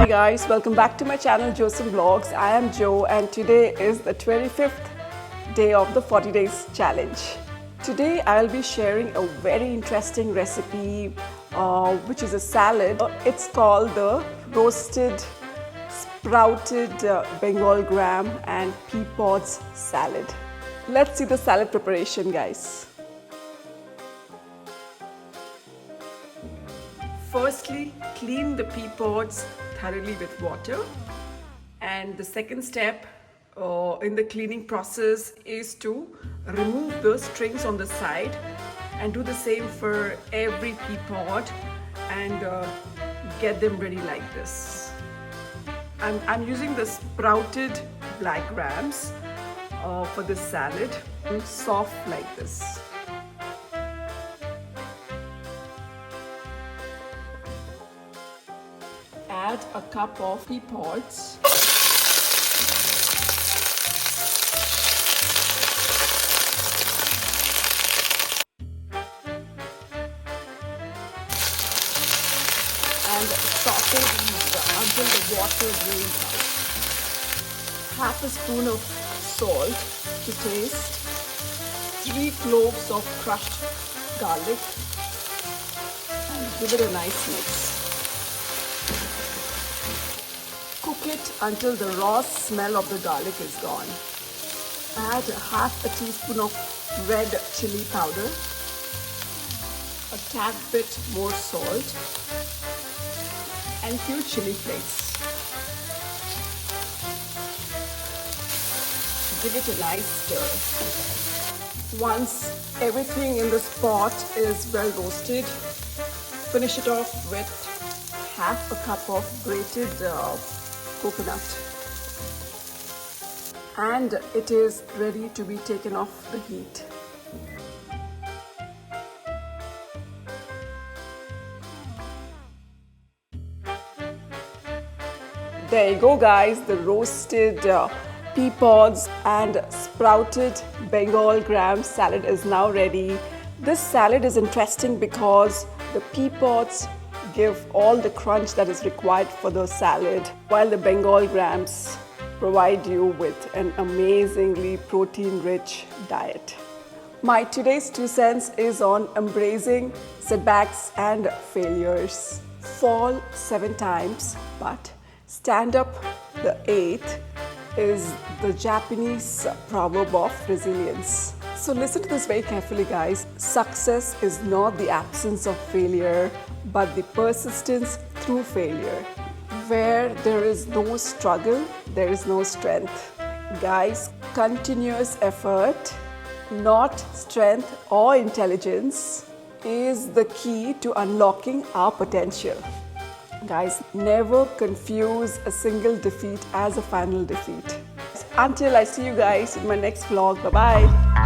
Hey guys, welcome back to my channel JoSum Vlogs. I am Jo and today is the 25th day of the 40 days challenge. Today I'll be sharing a very interesting recipe which is a salad. It's called the roasted sprouted Bengal gram and Peapods salad. Let's see the salad preparation, guys. Firstly, clean the pea pods thoroughly with water, and the second step in the cleaning process is to remove the strings on the side and do the same for every pea pod and get them ready like this. I'm using the sprouted black grams for this salad, soft like this. Add a cup of pea pods. And saute these until the water drains out. Half a spoon of salt to taste. 3 cloves of crushed garlic. And give it a nice mix. Cook it until the raw smell of the garlic is gone. Add half a teaspoon of red chili powder, a tad bit more salt, and few chili flakes. Give it a nice stir. Once everything in this pot is well roasted, finish it off with half a cup of grated coconut, and it is ready to be taken off the heat. There you go, guys, the roasted pea pods and sprouted Bengal gram salad is now ready. This salad is interesting because the pea pods give all the crunch that is required for the salad, while the Bengal grams provide you with an amazingly protein-rich diet. My today's 2 cents is on embracing setbacks and failures. Fall 7 times, but stand up the 8th is the Japanese proverb of resilience. So listen to this very carefully, guys. Success is not the absence of failure, but the persistence through failure. Where there is no struggle, there is no strength. Guys, continuous effort, not strength or intelligence, is the key to unlocking our potential. Guys, never confuse a single defeat as a final defeat. Until I see you guys in my next vlog, bye-bye.